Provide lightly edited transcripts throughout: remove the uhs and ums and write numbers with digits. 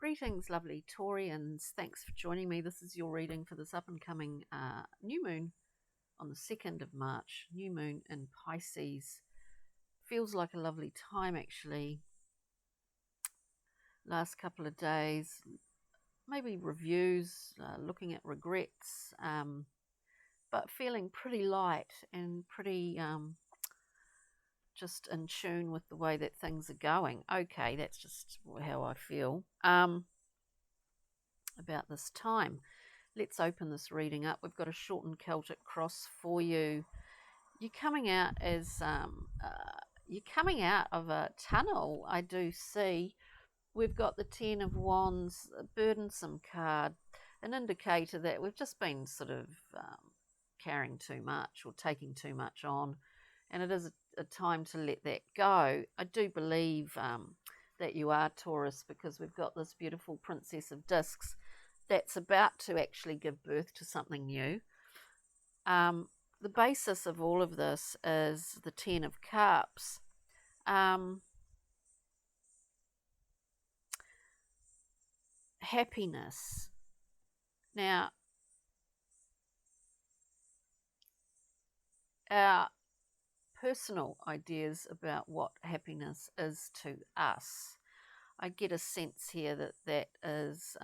Greetings, lovely Taurians. Thanks for joining me. This is your reading for this up-and-coming new moon on the 2nd of March. New moon in Pisces. Feels like a lovely time, actually. Last couple of days, maybe reviews, looking at regrets, but feeling pretty light and pretty just in tune with the way that things are going. Okay, that's just how I feel about this time. Let's open this reading up. We've got a shortened Celtic cross for you. You're coming out as you're coming out of a tunnel. I do see. We've got the 10 of Wands, a burdensome card, an indicator that we've just been sort of carrying too much or taking too much on, and it is a time to let that go. I do believe that you are Taurus, because we've got this beautiful Princess of Discs that's about to actually give birth to something new. The basis of all of this is the 10 of Cups. Happiness. Now, our personal ideas about what happiness is to us, I get a sense here that that is,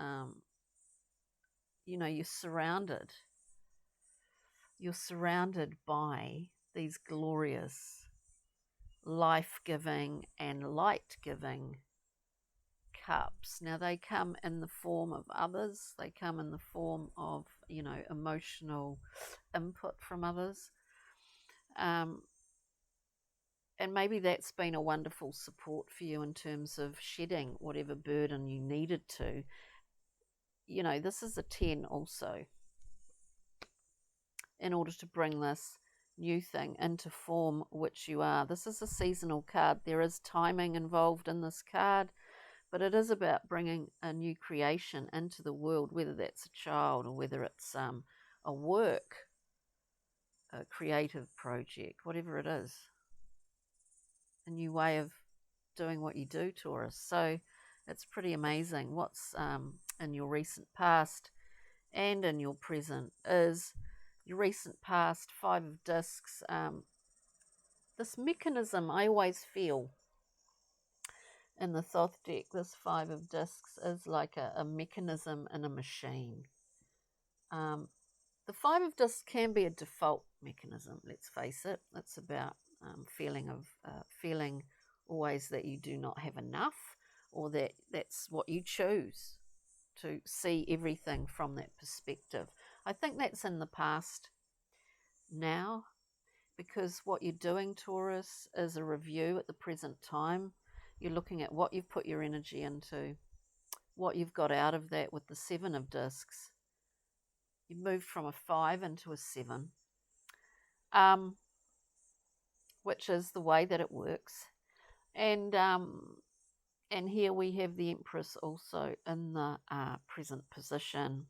you're surrounded by these glorious, life-giving and light-giving cups. Now, they come in the form of others. They come in the form of, emotional input from others. And maybe that's been a wonderful support for you in terms of shedding whatever burden you needed to. This is a 10 also, in order to bring this new thing into form, which you are. This is a seasonal card. There is timing involved in this card, but it is about bringing a new creation into the world, whether that's a child or whether it's a work, a creative project, whatever it is. A new way of doing what you do, Taurus. So it's pretty amazing. What's in your recent past and in your present is your recent past, 5 of Discs. This mechanism, I always feel in the Thoth deck, this 5 of Discs is like a mechanism in a machine. The 5 of Discs can be a default mechanism, let's face it. It's about feeling always that you do not have enough, or that that's what you choose, to see everything from that perspective. I think that's in the past now, because what you're doing, Taurus, is a review at the present time. You're looking at what you've put your energy into, what you've got out of that with the 7 of Discs. You moved from a 5 into a 7, which is the way that it works. And here we have the Empress also in the present position.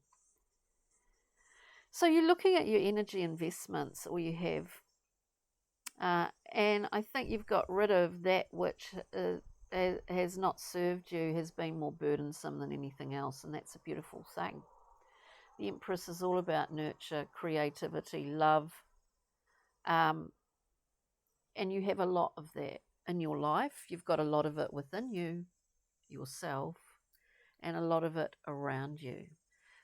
So you're looking at your energy investments, or you have, and I think you've got rid of that which has not served you, has been more burdensome than anything else, and that's a beautiful thing. The Empress is all about nurture, creativity, love, and you have a lot of that in your life. You've got a lot of it within you, yourself, and a lot of it around you.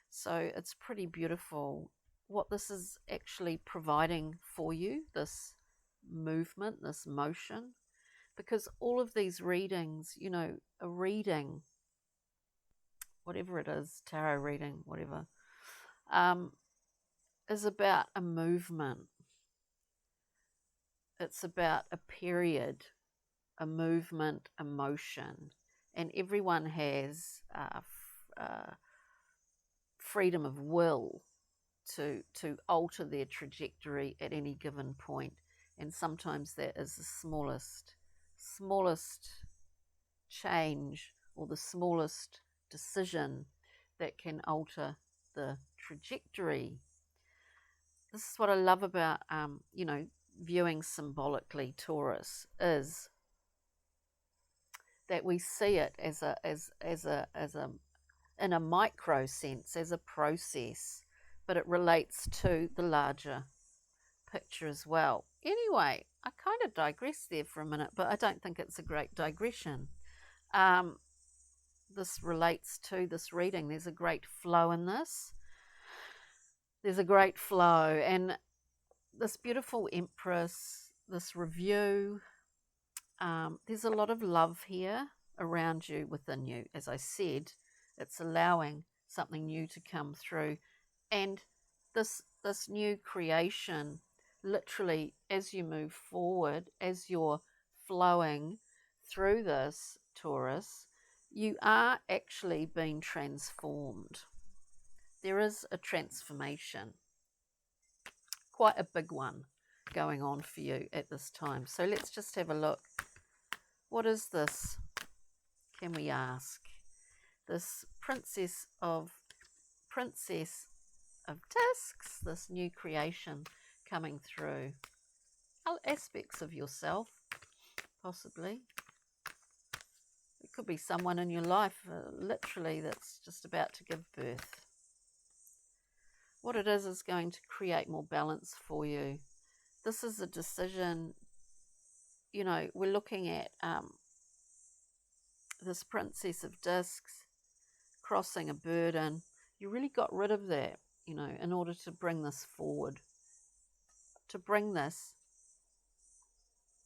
So it's pretty beautiful what this is actually providing for you, this movement, this motion, because all of these readings, a reading, whatever it is, tarot reading, whatever, is about a movement. It's about a period, a movement, a motion, and everyone has freedom of will to alter their trajectory at any given point, and sometimes that is the smallest change or the smallest decision that can alter the trajectory. This is what I love about viewing symbolically, Taurus, is that we see it as a in a micro sense as a process, but it relates to the larger picture as well. Anyway, I kind of digressed there for a minute, but I don't think it's a great digression. This relates to this reading. There's a great flow in this. There's a great flow, and this beautiful Empress, this review, there's a lot of love here around you, within you. As I said, it's allowing something new to come through, and this new creation, literally, as you move forward, as you're flowing through this, Taurus, you are actually being transformed. There is a transformation, quite a big one, going on for you at this time. So let's just have a look. What is this, can we ask? This Princess of Discs, this new creation coming through. Aspects of yourself, possibly. It could be someone in your life, literally, that's just about to give birth. What it is going to create more balance for you. This is a decision, you know, we're looking at this Princess of Discs crossing a burden. You really got rid of that, you know, in order to bring this forward, to bring this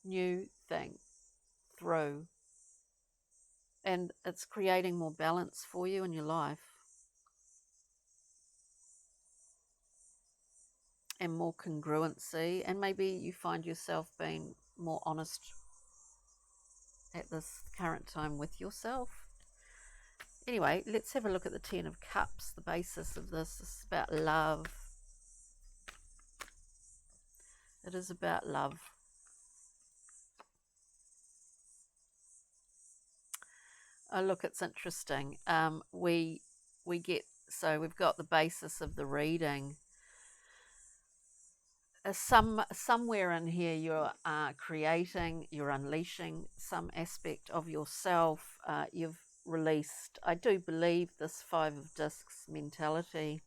new thing through. And it's creating more balance for you in your life, and more congruency, and maybe you find yourself being more honest at this current time with yourself. Anyway, let's have a look at the Ten of Cups, the basis of this. This is about love. It is about love. Oh, look, it's interesting. We get, so we've got the basis of the reading. Somewhere in here you're creating, you're unleashing some aspect of yourself. You've released, I do believe, this Five of Discs mentality,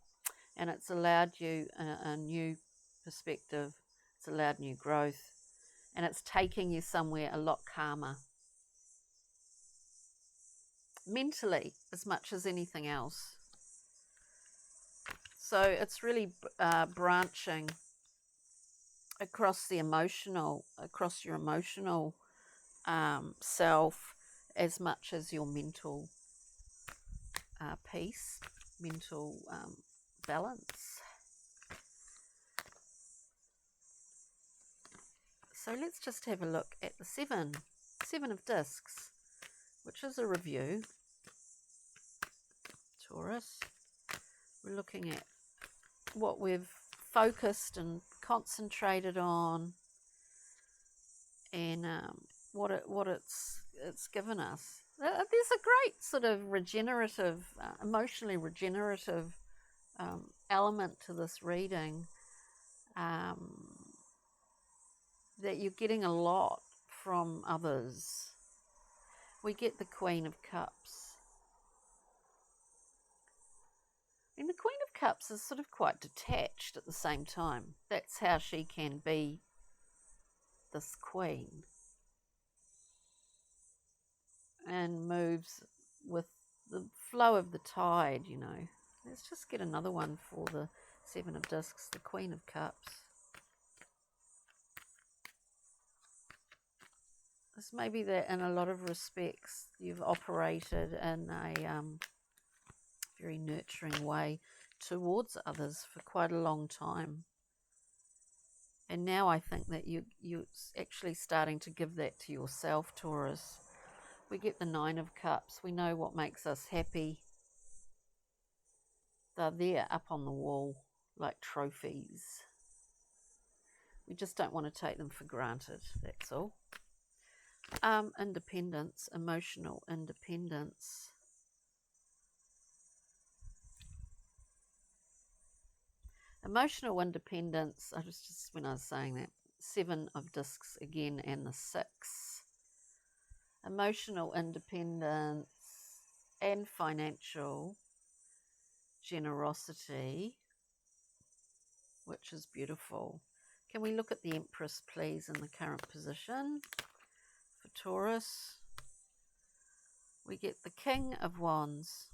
and it's allowed you a new perspective. It's allowed new growth, and it's taking you somewhere a lot calmer, mentally, as much as anything else. So it's really branching across the emotional, across your emotional self, as much as your mental peace, mental balance. So let's just have a look at the Seven of Discs, which is a review. Taurus, we're looking at what we've focused and concentrated on, and what it's given us. There's a great sort of regenerative, emotionally regenerative element to this reading, that you're getting a lot from others. We get the Queen of Cups. And the Queen of Cups is sort of quite detached at the same time. That's how she can be this queen, and moves with the flow of the tide, you know. Let's just get another one for the Seven of Discs, the Queen of Cups. This may be that in a lot of respects you've operated in a very nurturing way towards others for quite a long time. And now I think that you're actually starting to give that to yourself, Taurus. We get the Nine of Cups. We know what makes us happy. They're there up on the wall like trophies. We just don't want to take them for granted, that's all. Independence, emotional independence. Emotional independence, I just when I was saying that, Seven of Discs again, and the Six. Emotional independence and financial. generosity, which is beautiful. Can we look at the Empress, please, in the current position for Taurus? We get the King of Wands.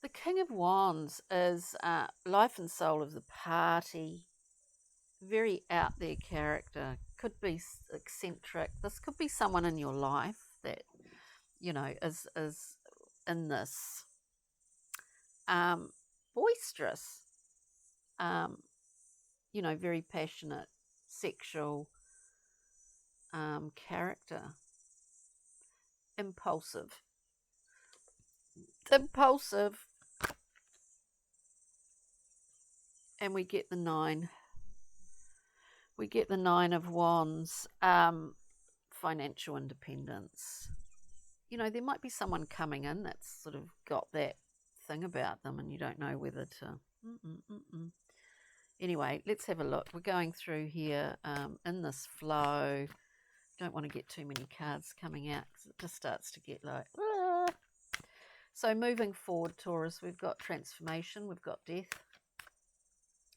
The King of Wands is life and soul of the party, very out there character, could be eccentric. This could be someone in your life that, is in this boisterous, very passionate, sexual character, impulsive, and we get the 9. We get the 9 of Wands, financial independence. There might be someone coming in that's sort of got that thing about them and you don't know whether to... Anyway, let's have a look. We're going through here in this flow. Don't want to get too many cards coming out because it just starts to get like... So moving forward, Taurus, we've got transformation, we've got death.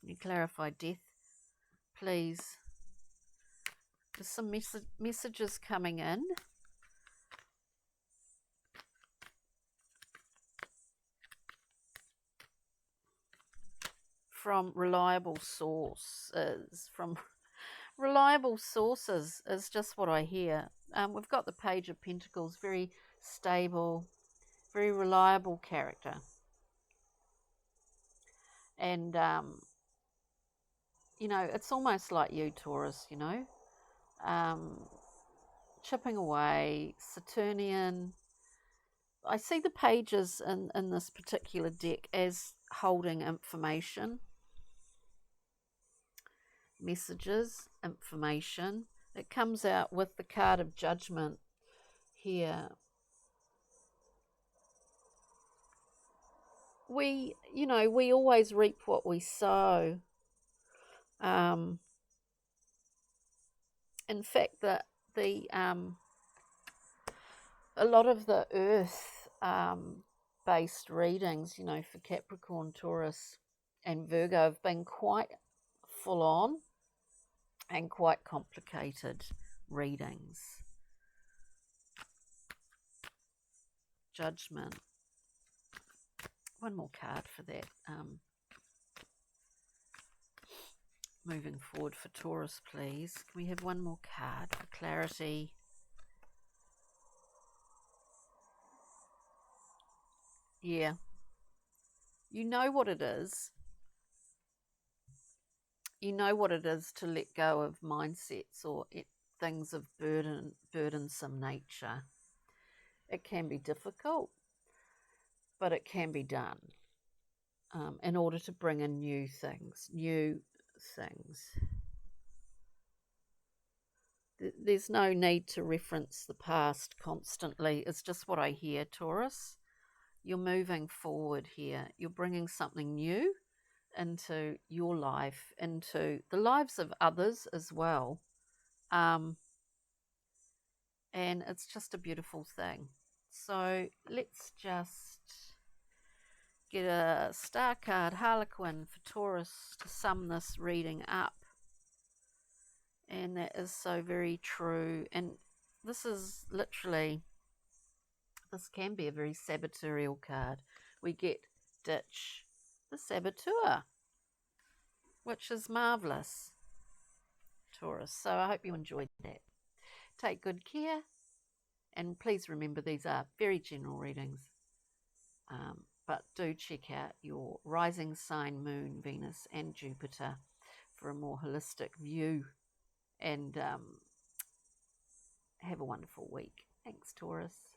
Can you clarify death, please? There's some messages coming in. From reliable sources. Is just what I hear. We've got the Page of Pentacles, very stable, very reliable character. And, it's almost like you, Taurus, chipping away, Saturnian. I see the pages in this particular deck as holding information, messages, information. It comes out with the card of Judgment here. We always reap what we sow. In fact, a lot of the earth based readings, for Capricorn, Taurus and Virgo have been quite full on and quite complicated readings. Judgment. One more card for that. Moving forward for Taurus, please. Can we have one more card for clarity? Yeah. You know what it is. You know what it is to let go of mindsets or things of burdensome nature. It can be difficult, but it can be done in order to bring in new things. There's no need to reference the past constantly. It's just what I hear, Taurus. You're moving forward here. You're bringing something new into your life, into the lives of others as well. And it's just a beautiful thing. So let's just get a star card, Harlequin, for Taurus to sum this reading up. And that is so very true. And this is literally, this can be a very saboteur card. We get ditch the saboteur, which is marvellous, Taurus. So I hope you enjoyed that. Take good care. And please remember, these are very general readings. But do check out your rising sign, Moon, Venus, and Jupiter for a more holistic view. And have a wonderful week. Thanks, Taurus.